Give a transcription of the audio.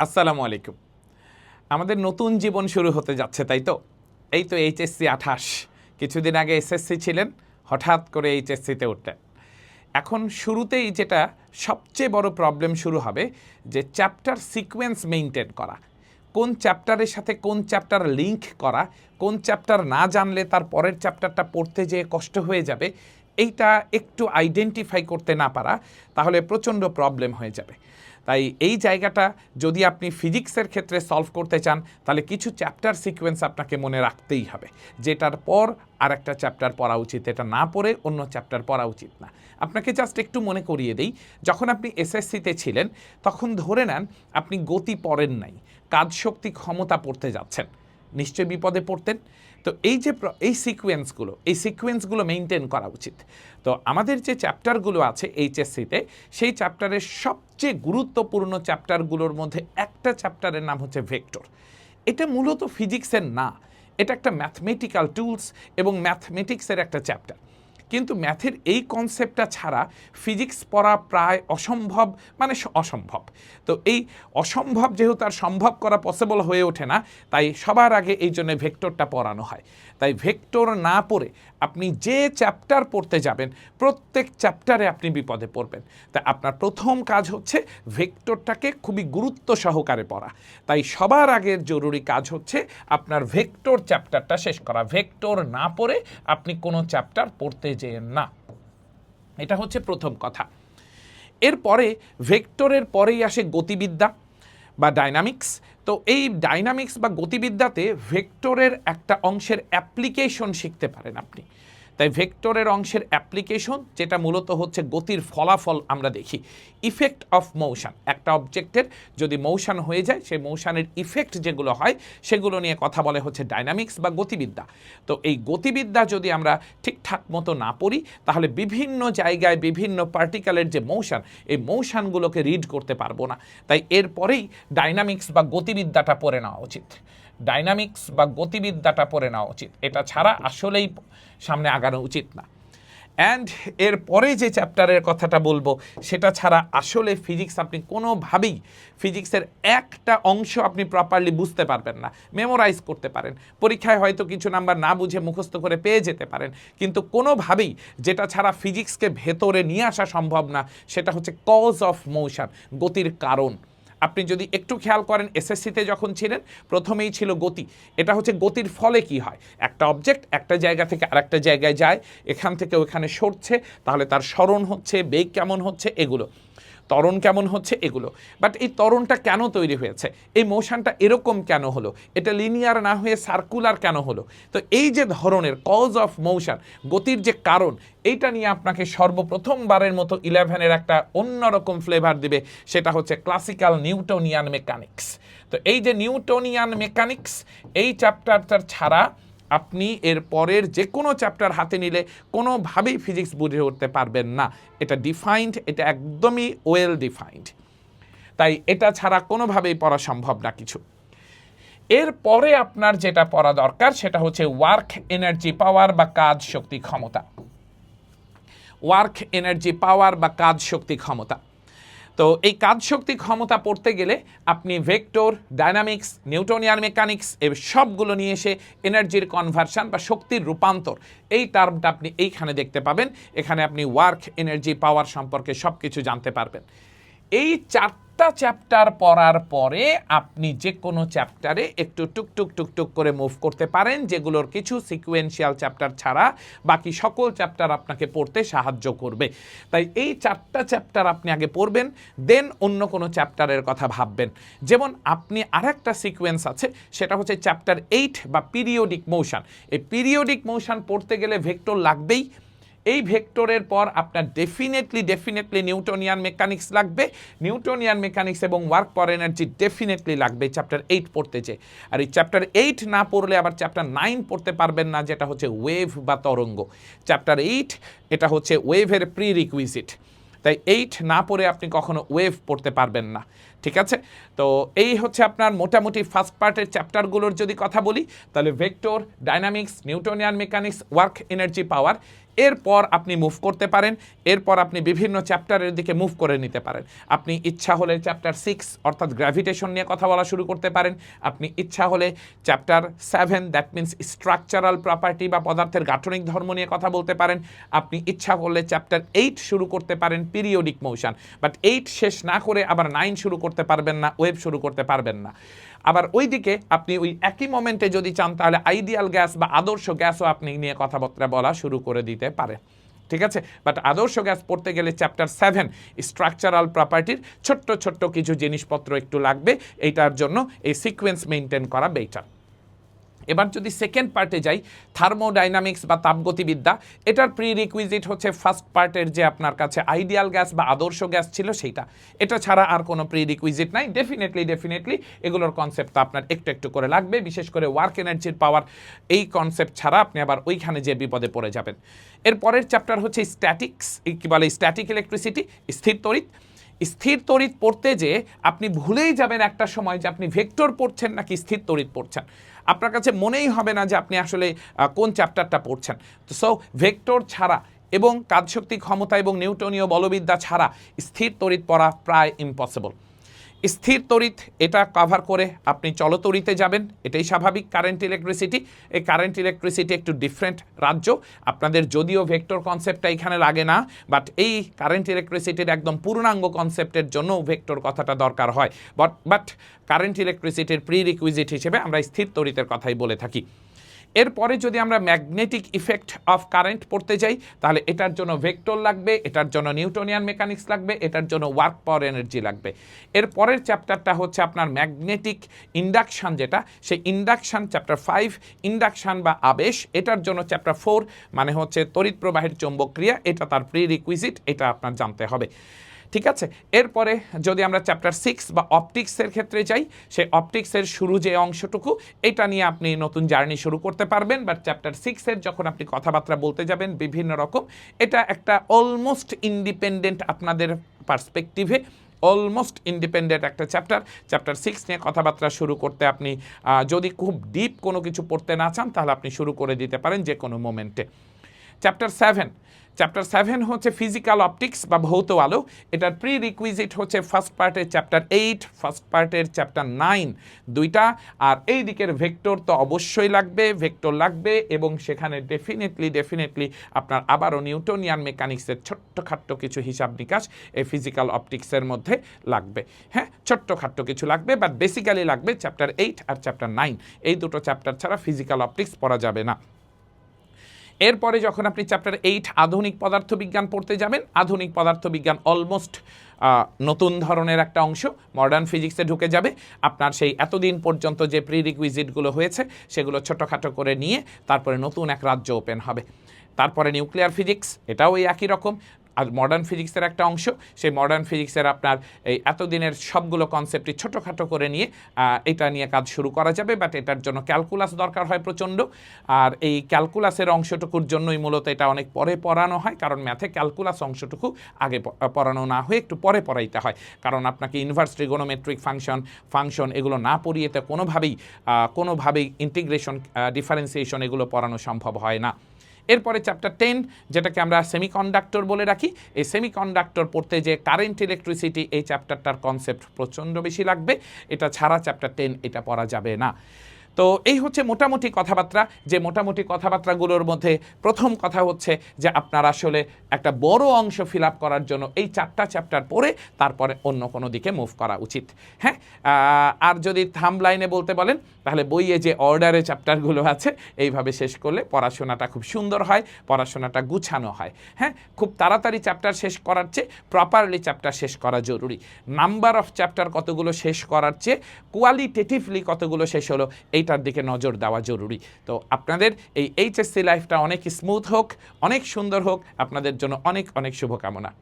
আসসালামু আলাইকুম। আমাদের নতুন জীবন শুরু হতে যাচ্ছে, তাই তো? এই তো এইচএসসি 28, কিছুদিন আগে এসএসসি ছিলেন, হঠাৎ করে এইচএসসিতে উঠলেন। এখন শুরুতেই যেটা সবচেয়ে বড় প্রবলেম শুরু হবে যে চ্যাপ্টার সিকোয়েন্স মেইনটেইন করা, কোন চ্যাপ্টারের সাথে কোন চ্যাপ্টার লিঙ্ক করা, কোন চ্যাপ্টার না জানলে তার পরের চ্যাপ্টারটা পড়তে যেয়ে কষ্ট হয়ে যাবে, এইটা একটু আইডেন্টিফাই করতে না পারা তাহলে প্রচণ্ড প্রবলেম হয়ে যাবে। তাই এই জায়গাটা যদি আপনি ফিজিক্সের ক্ষেত্রে সলভ করতে চান তাহলে কিছু চ্যাপ্টার সিকোয়েন্স আপনাকে মনে রাখতেই হবে, যেটার পর আর একটা চ্যাপ্টার পড়া উচিত, এটা না পড়ে অন্য চ্যাপ্টার পড়া উচিত না। আপনাকে জাস্ট একটু মনে করিয়ে দেই, যখন আপনি এসএসসিতে ছিলেন তখন ধরে নেন আপনি গতি পড়েন নাই, কাজ শক্তি ক্ষমতা পড়তে যাচ্ছেন, নিশ্চয়ই বিপদে পড়তেন। তো এই সিকোয়েন্সগুলো মেনটেন করা উচিত। তো আমাদের যে চ্যাপ্টারগুলো আছে এইচএসসিতে, সেই চ্যাপ্টারের সবচেয়ে গুরুত্বপূর্ণ চ্যাপ্টারগুলোর মধ্যে একটা চ্যাপ্টারের নাম হচ্ছে ভেক্টর। এটা মূলত ফিজিক্সের না, এটা একটা ম্যাথমেটিক্যাল টুলস এবং ম্যাথমেটিক্সের একটা চ্যাপ্টার। কিন্তু ম্যাথের এই কনসেপ্টটা ছাড়া ফিজিক্স পড়া প্রায় অসম্ভব, মানে অসম্ভব। তো এই অসম্ভব যেহেতু আর সম্ভব করা পসিবল হয়ে ওঠে না, তাই সবার আগে এই জন্য ভেক্টরটা পড়ানো হয়। তাই ভেক্টর না পড়ে আপনি যে চ্যাপ্টার পড়তে যাবেন প্রত্যেক চ্যাপ্টারে আপনি বিপদে পড়বেন। তাই আপনার প্রথম কাজ হচ্ছে ভেক্টরটাকে খুবই গুরুত্ব সহকারে পড়া। তাই সবার আগের জরুরি কাজ হচ্ছে আপনার ভেক্টর চ্যাপ্টারটা শেষ করা। ভেক্টর না পড়ে আপনি কোনো চ্যাপ্টার পড়তে যেয়েন না, এটা হচ্ছে প্রথম কথা। এরপরে ভেক্টরের পরেই আসে গতিবিদ্যা বা ডাইনামিক্স। তো এই ডাইনামিক্স বা গতিবিদ্যাতে ভেক্টরের একটা অংশের অ্যাপ্লিকেশন শিখতে পারেন আপনি। তাই ভেক্টরের অংশের অ্যাপ্লিকেশন, যেটা মূলত হচ্ছে গতির ফলাফল আমরা দেখি, ইফেক্ট অফ মোশন, একটা অবজেক্টের যদি মোশন হয়ে যায় সেই মোশনের ইফেক্ট যেগুলো হয় সেগুলো নিয়ে কথা বলে হচ্ছে ডাইনামিক্স বা গতিবিদ্যা। তো এই গতিবিদ্যা যদি আমরা ঠিকঠাক মতো না পড়ি তাহলে বিভিন্ন জায়গায় বিভিন্ন পার্টিকেলের যে মোশন, এই মোশনগুলোকে রিড করতে পারবো না। তাই এরপরেই ডাইনামিক্স বা গতিবিদ্যাটা পড়ে নেওয়া উচিত। ডাইনামিক্স বা গতিবিদ্যাটা পড়ে নেওয়া উচিত, এটা ছাড়া আসলেই সামনে আগানো উচিত না। অ্যান্ড এরপরে যে চ্যাপ্টারের কথাটা বলবো সেটা ছাড়া আসলে ফিজিক্স আপনি কোনোভাবেই ফিজিক্সের একটা অংশ আপনি প্রপারলি বুঝতে পারবেন না। মেমোরাইজ করতে পারেন, পরীক্ষায় হয়তো কিছু নাম্বার না বুঝে মুখস্থ করে পেয়ে যেতে পারেন, কিন্তু কোনোভাবেই যেটা ছাড়া ফিজিক্সকে ভেতরে নিয়ে আসা সম্ভব না সেটা হচ্ছে কজ অফ মোশন, গতির কারণ। আপনি যদি একটু খেয়াল করেন এসএসসিতে যখন ছিলেন প্রথমেই ছিল গতি। এটা হচ্ছে গতির ফলে কি হয়, একটা অবজেক্ট একটা জায়গা থেকে আরেকটা জায়গায় যায়, এখান থেকে ওখানে সরছে, তাহলে তার সরণ হচ্ছে, বেগ কেমন হচ্ছে এগুলো, ত্বরণ কেমন হচ্ছে এগুলো। বাট এই ত্বরণটা কেন তৈরি হয়েছে, এই মোশনটা এরকম কেন হলো, এটা লিনিয়ার না হয়ে সার্কুলার কেন হলো। তো এই যে ধরনের কজ অফ মোশন, গতির যে কারণ, এইটা নিয়ে আপনাকে সর্বপ্রথমবারের মতো 11-এর একটা অন্যরকম ফ্লেভার দিবে, সেটা হচ্ছে ক্লাসিক্যাল নিউটনিয়ান মেকানিক্স। তো এই যে নিউটনিয়ান মেকানিক্স, এই চ্যাপ্টারটা ছাড়া আপনি এর পরের যে কোনো চ্যাপ্টার হাতে নিলে কোনোভাবেই ফিজিক্স বুঝে উঠতে পারবেন না। এটা ডিফাইন্ড, এটা একদমই ওয়েল ডিফাইন্ড। তাই এটা ছাড়া কোনোভাবেই পড়া সম্ভব না কিছু। এরপরে আপনার যেটা পড়া দরকার সেটা হচ্ছে ওয়ার্ক এনার্জি পাওয়ার বা কাজ শক্তি ক্ষমতা। ওয়ার্ক এনার্জি পাওয়ার বা কাজ শক্তি ক্ষমতা। তো এই কাজ শক্তি ক্ষমতা পড়তে গেলে আপনি ভেক্টর, ডাইনামিক্স, নিউটনিয়ান মেকানিক্স এই সবগুলো নিয়ে এসে এনার্জির কনভার্সন বা শক্তির রূপান্তর, এই টার্মটা আপনি এইখানে দেখতে পাবেন। এখানে আপনি ওয়ার্ক এনার্জি পাওয়ার সম্পর্কে সব কিছু জানতে পারবেন। এই চারটা চ্যাপ্টার পড়ার পরে আপনি যে কোনো চ্যাপ্টারে একটু টুকটুক করে মুভ করতে পারেন, যেগুলোর কিছু সিকুয়েন্সিয়াল চ্যাপ্টার ছাড়া বাকি সকল চ্যাপ্টার আপনাকে পড়তে সাহায্য করবে। তাই এই চারটা চ্যাপ্টার আপনি আগে পড়বেন, দেন অন্য কোনো চ্যাপ্টারের কথা ভাববেন। যেমন আপনি আরেকটা সিকোয়েন্স আছে, সেটা হচ্ছে চ্যাপ্টার 8 বা পিরিয়ডিক মোশন। এই পিরিয়ডিক মোশন পড়তে গেলে ভেক্টর লাগবেই। এই ভেক্টরের পর আপনার ডেফিনেটলি নিউটনিয়ান মেকানিক্স লাগবে। নিউটনিয়ান মেকানিক্স এবং ওয়ার্ক পাওয়ার এনার্জি ডেফিনেটলি লাগবে চ্যাপ্টার 8 পড়তে চেয়ে। আর এই চ্যাপ্টার 8 না পড়লে আবার চ্যাপ্টার 9 পড়তে পারবেন না, যেটা হচ্ছে ওয়েভ বা তরঙ্গ। চ্যাপ্টার 8 এটা হচ্ছে ওয়েভের প্রি রিকুইজিট। তাই 8 না পড়ে আপনি কখনো ওয়েভ পড়তে পারবেন না, ঠিক আছে? তো এই হচ্ছে আপনার মোটামুটি ফার্স্ট পার্টের চ্যাপ্টারগুলোর যদি কথা বলি, তাহলে vector, dynamics, Newtonian mechanics, work energy পাওয়ার, এরপর আপনি মুভ করতে পারেন, এরপর আপনি বিভিন্ন চ্যাপ্টারের দিকে মুভ করে নিতে পারেন। আপনি ইচ্ছা হলে চ্যাপ্টার 6 অর্থাৎ গ্র্যাভিটেশন নিয়ে কথা বলা শুরু করতে পারেন। আপনি ইচ্ছা হলে chapter 7 that means structural property বা পদার্থের গাঠনিক ধর্ম নিয়ে কথা বলতে পারেন। আপনি ইচ্ছা করলে চ্যাপ্টার 8 শুরু করতে পারেন, পিরিয়ডিক মোশন, বাট 8 শেষ না করে আবার 9 শুরু করতে পারবেন না, ওয়েভ শুরু করতে পারবেন না। আবার ওইদিকে আপনি ওই একই মোমেন্টে যদি চান তাহলে আইডিয়াল গ্যাস বা আদর্শ গ্যাসও আপনি নিয়ে কথাবার্তা বলা শুরু করে দিতে পারেন, ঠিক আছে। বাট আদর্শ গ্যাস পড়তে গেলে চ্যাপ্টার 7 স্ট্রাকচারাল প্রপার্টির ছোট্ট ছোট্ট কিছু জিনিসপত্র একটু লাগবে, এইটার জন্য এই সিকোয়েন্স মেনটেন করা বেটার। এবার যদি সেকেন্ড পার্টে যাই, থার্মোডাইনামিক্স বা তাপগতিবিদ্যা, এটার প্রি রিকুইজিট হচ্ছে ফার্স্ট পার্টের যে আপনার কাছে আইডিয়াল গ্যাস বা আদর্শ গ্যাস ছিল সেইটা, এটা ছাড়া আর কোনো প্রি রিকুইজিট নাই। ডেফিনেটলি এগুলোর কনসেপ্ট তো আপনার একটু একটু করে লাগবে, বিশেষ করে ওয়ার্ক এনার্জির পাওয়ার, এই কনসেপ্ট ছাড়া আপনি আবার ওইখানে যে বিপদে পড়ে যাবেন। এর পরের চ্যাপ্টার হচ্ছে স্ট্যাটিক্স, কি বলে স্ট্যাটিক ইলেকট্রিসিটি, স্থির তড়িৎ। স্থির তড়িৎ পড়তে যে আপনি ভুলেই যাবেন একটা সময় যে আপনি ভেক্টর পড়ছেন নাকি স্থির তড়িৎ পড়ছেন, আপনার কাছে মনেই হবে না যে আপনি আসলে কোন চ্যাপ্টারটা পড়ছেন। তো সো ভেক্টর ছাড়া এবং কাজশক্তি ক্ষমতা এবং নিউটনীয় বলবিদ্যা ছাড়া স্থির তড়িৎ পড়া প্রায় ইম্পসিবল। স্থির তড়িৎ এটা কভার করে আপনি চলতড়িতে যাবেন, এটাই স্বাভাবিক। কারেন্ট ইলেকট্রিসিটি, এই কারেন্ট ইলেকট্রিসিটি একটু ডিফারেন্ট রাজ্য, আপনাদের যদিও ভেক্টর কনসেপ্টটা এখানে লাগে না, বাট এই কারেন্ট ইলেকট্রিসিটির একদম পূর্ণাঙ্গ কনসেপ্টের জন্য ভেক্টর কথাটা দরকার হয়। বাট কারেন্ট ইলেকট্রিসিটির প্রি রিকুইজিট হিসেবে আমরা স্থির তড়িতের কথাই বলে থাকি। এরপরে যদি আমরা ম্যাগনেটিক ইফেক্ট অফ কারেন্ট পড়তে যাই, তাহলে এটার জন্য ভেক্টর লাগবে, এটার জন্য নিউটনিয়ান মেকানিক্স লাগবে, এটার জন্য ওয়ার্ক পাওয়ার এনার্জি লাগবে। এর পরের চ্যাপ্টারটা হচ্ছে আপনার ম্যাগনেটিক ইন্ডাকশান, যেটা সেই ইন্ডাকশান চ্যাপ্টার 5, ইন্ডাকশান বা আবেশ, এটার জন্য চ্যাপ্টার 4 মানে হচ্ছে তড়িৎ প্রবাহের চৌম্বক ক্রিয়া, এটা তার প্রি রিকুইজিট, এটা আপনার জানতে হবে, ঠিক আছে। এরপরে যদি আমরা চ্যাপ্টার 6 বা অপটিক্সের ক্ষেত্রে যাই, সেই অপটিক্সের শুরু যে অংশটুকু, এটা নিয়ে আপনি নতুন জার্নি শুরু করতে পারবেন। বাট চ্যাপ্টার 6-এর যখন আপনি কথাবার্তা বলতে যাবেন বিভিন্ন রকম, এটা একটা অলমোস্ট ইন্ডিপেন্ডেন্ট আপনাদের পার্সপেক্টিভে অলমোস্ট ইন্ডিপেন্ডেন্ট একটা চ্যাপ্টার 6 নিয়ে কথাবার্তা শুরু করতে আপনি যদি খুব ডিপ কোনো কিছু পড়তে না চান তাহলে আপনি শুরু করে দিতে পারেন যে কোনো মোমেন্টে। চ্যাপ্টার 7 হচ্ছে ফিজিক্যাল অপটিক্স বা ভৌত আলো, এটার প্রি রিকুইজিট হচ্ছে ফার্স্ট পার্টের চ্যাপ্টার 8, ফার্স্ট পার্টের চ্যাপ্টার 9 দুইটা। আর এই দিকের ভেক্টর তো অবশ্যই লাগবে, ভেক্টর লাগবে, এবং সেখানে ডেফিনেটলি আপনার আবারও নিউটনিয়ান মেকানিক্সের ছোট্টখাট্ট কিছু হিসাব নিকাশ এই ফিজিক্যাল অপটিক্সের মধ্যে লাগবে। হ্যাঁ, ছোট্টখাট্ট কিছু লাগবে, বাট বেসিক্যালি লাগবে চ্যাপ্টার 8 আর চ্যাপ্টার 9, এই দুটো চ্যাপ্টার ছাড়া ফিজিক্যাল অপটিক্স পড়া যাবে না। এরপরে যখন আপনি চ্যাপ্টার 8 আধুনিক পদার্থবিজ্ঞান পড়তে যাবেন, আধুনিক পদার্থবিজ্ঞান অলমোস্ট নতুন ধরনের একটা অংশ, মডার্ন ফিজিক্সে ঢুকে যাবে। আপনার সেই এতদিন পর্যন্ত যে প্রি রিকুইজিটগুলো হয়েছে সেগুলো ছোটোখাটো করে নিয়ে তারপরে নতুন এক রাজ্য ওপেন হবে। তারপরে নিউক্লিয়ার ফিজিক্স, এটাও এই একই রকম, আর মডার্ন ফিজিক্সের একটা অংশ। সেই মডার্ন ফিজিক্সের আপনার এই এতদিনের সবগুলো কনসেপ্টই ছোটোখাটো করে নিয়ে এটা নিয়ে কাজ শুরু করা যাবে, বাট এটার জন্য ক্যালকুলাস দরকার হয় প্রচণ্ড। আর এই ক্যালকুলাসের অংশটুকুর জন্যই মূলত এটা অনেক পরে পড়ানো হয়, কারণ ম্যাথে ক্যালকুলাস অংশটুকু আগে পড়ানো না হয়ে একটু পরে পড়াইতে হয়, কারণ আপনাকে ইনভার্স ট্রিগোনোমেট্রিক ফাংশন এগুলো না পড়িয়েতে কোনোভাবেই ইন্টিগ্রেশন, ডিফারেন্সিয়েশন এগুলো পড়ানো সম্ভব হয় না। এরপরে চ্যাপ্টার 10, যেটাকে আমরা সেমিকন্ডাক্টর বলে রাখি, এই সেমিকন্ডাক্টর পড়তে যে কারেন্ট ইলেকট্রিসিটি, এই চ্যাপ্টারটার কনসেপ্ট প্রচণ্ড বেশি লাগবে, এটা ছাড়া চ্যাপ্টার 10 এটা পড়া যাবে না। তো এই হচ্ছে মোটামুটি কথাবার্তা, যে মোটামুটি কথাবার্তাগুলোর মধ্যে প্রথম কথা হচ্ছে যে আপনার আসলে একটা বড় অংশ ফিল আপ করার জন্য এই 4টা চ্যাপ্টার পড়ে তারপরে অন্য কোনো দিকে মুভ করা উচিত। হ্যাঁ, আর যদি থাম্বলাইনে বলতে বলেন তাহলে বইয়ে যে অর্ডারে চ্যাপ্টারগুলো আছে এইভাবে শেষ করলে পড়াশোনাটা খুব সুন্দর হয়, পড়াশোনাটা গুছানো হয়। হ্যাঁ, খুব তাড়াতাড়ি চ্যাপ্টার শেষ করার চেয়ে প্রপারলি চ্যাপ্টার শেষ করা জরুরি। নাম্বার অফ চ্যাপ্টার কতগুলো শেষ করার চেয়ে কোয়ালিটেটিভলি কতগুলো শেষ হলো এইটার দিকে নজর দেওয়া জরুরি। তো আপনাদের এই এইচএসসি লাইফটা অনেক স্মুথ হোক, অনেক সুন্দর হোক, আপনাদের জন্য অনেক অনেক শুভকামনা।